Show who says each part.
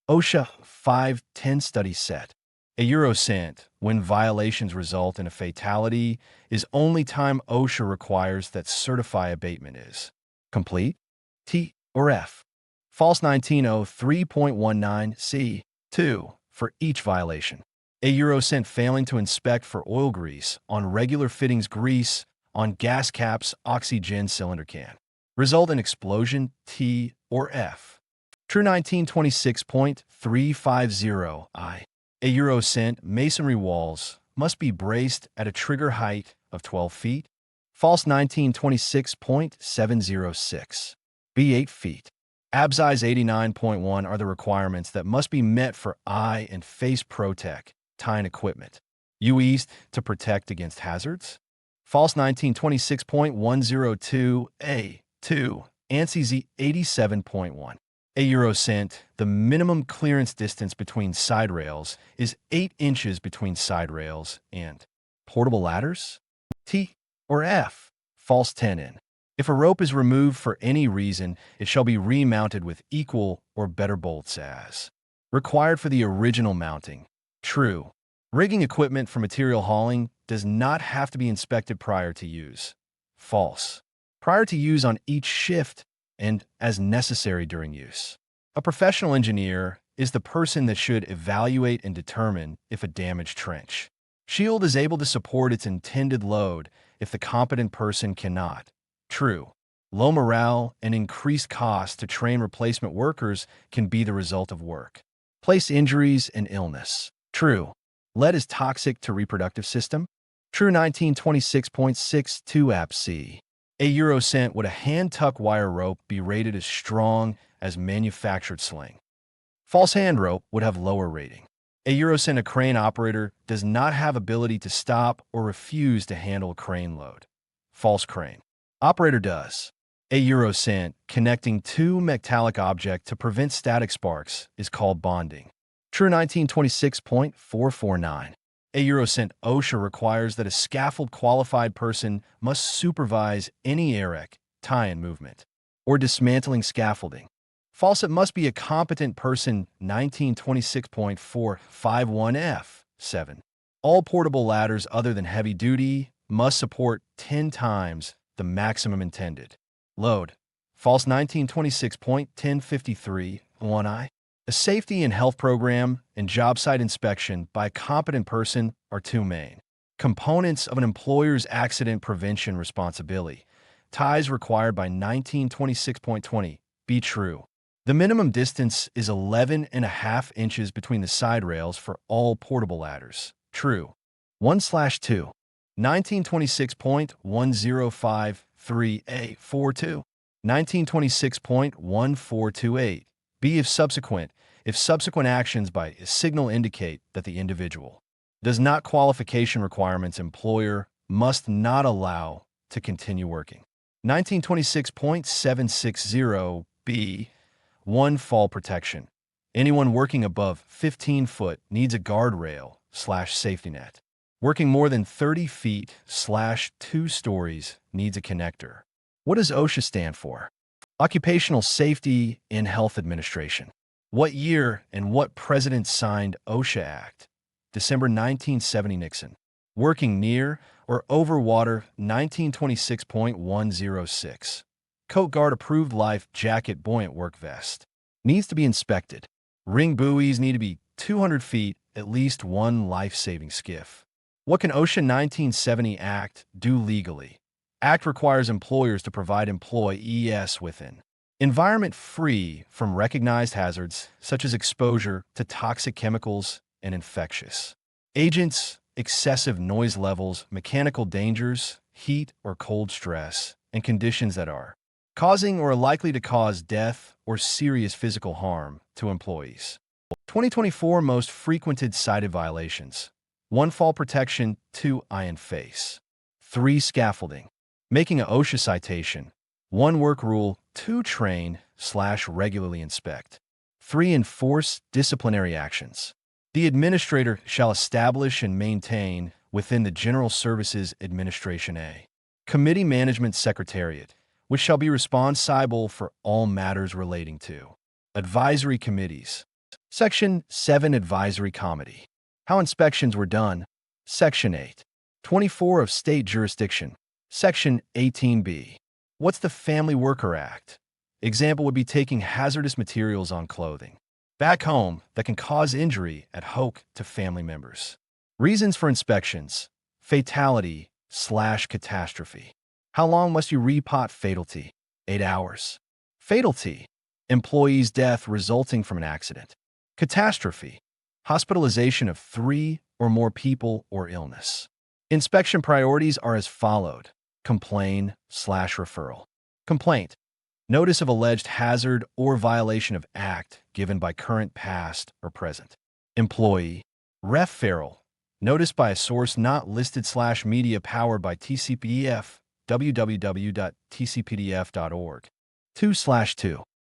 Speaker 1: OSHA 510 study set. A Eurocent, when violations result in a fatality, is only time OSHA requires that certify abatement is complete, T or F. False 1903.19 C. 2. For each violation. A Eurocent failing to inspect for oil grease on regular fittings grease on gas caps oxygen cylinder can. Result in explosion T or F. True 1926.350 I. A Eurocent masonry walls must be braced at a trigger height of 12 feet. False 1926.706. B 8 feet. ABSI's 89.1 are the requirements that must be met for eye and face protect, tying equipment. UEs to protect against hazards. False 1926.102 A 2. ANSI 87.1. A Eurocent, the minimum clearance distance between side rails is 8 inches between side rails and portable ladders? T or F. False 10N. If a rope is removed for any reason, it shall be remounted with equal or better bolts as required for the original mounting. True. Rigging equipment for material hauling does not have to be inspected prior to use. False. Prior to use on each shift and as necessary during use. A professional engineer is the person that should evaluate and determine if a damaged trench shield is able to support its intended load if the competent person cannot. True. Low morale and increased cost to train replacement workers can be the result of work place injuries and illness. True. Lead is toxic to reproductive system. True 1926.62 APC. A Eurocent would a hand-tuck wire rope be rated as strong as manufactured sling. False hand rope would have lower rating. A Eurocent, a crane operator does not have ability to stop or refuse to handle a crane load. False crane operator does. A Eurocent connecting two metallic objects to prevent static sparks is called bonding. True 1926.449. A Eurocent OSHA requires that a scaffold qualified person must supervise any EREC, tie-in movement, or dismantling scaffolding. False, it must be a competent person 1926.451 F7. All portable ladders other than heavy duty must support 10 times the maximum intended load. False 1926.1053 1I. A safety and health program and job site inspection by a competent person are two main components of an employer's accident prevention responsibility. Ties required by 1926.20 be true. The minimum distance is 11.5 inches between the side rails for all portable ladders. True. 1/2. 1926.1053A42. 1926.1428. B if subsequent actions by a signal indicate that the individual does not qualification requirements employer must not allow to continue working. 1926.760 B 1 fall protection. Anyone working above 15 foot needs a guardrail / safety net. Working more than 30 feet / 2 stories needs a connector. What does OSHA stand for? Occupational Safety and Health Administration. What year and what president signed OSHA Act? December 1970 Nixon. Working near or over water 1926.106. Coat guard approved life jacket buoyant work vest. Needs to be inspected. Ring buoys need to be 200 feet, at least one life-saving skiff. What can OSHA 1970 Act do legally? Act requires employers to provide employees with an environment free from recognized hazards such as exposure to toxic chemicals and infectious agents, excessive noise levels, mechanical dangers, heat or cold stress, and conditions that are causing or are likely to cause death or serious physical harm to employees. 2024 most frequented cited violations. 1 fall protection, 2 eye and face. 3 scaffolding. Making an OSHA citation. 1 work rule, 2 train / regularly inspect. 3 enforce disciplinary actions. The administrator shall establish and maintain within the General Services Administration a committee management secretariat, which shall be responsible for all matters relating to advisory committees. Section 7 Advisory Committee. How inspections were done. Section 8. 24 of State Jurisdiction. Section 18B. What's the Family Worker Act? Example would be taking hazardous materials on clothing back home that can cause injury at hoke to family members. Reasons for inspections. Fatality/catastrophe. How long must you repot fatality? 8 hours. Fatality. Employee's death resulting from an accident. Catastrophe. Hospitalization of 3 or more people or illness. Inspection priorities are as followed. Complain/referral. Complaint. Notice of alleged hazard or violation of act given by current, past, or present. Employee. Referral. Notice by a source not listed/media powered by TCPDF, www.tcpdf.org. 2/2.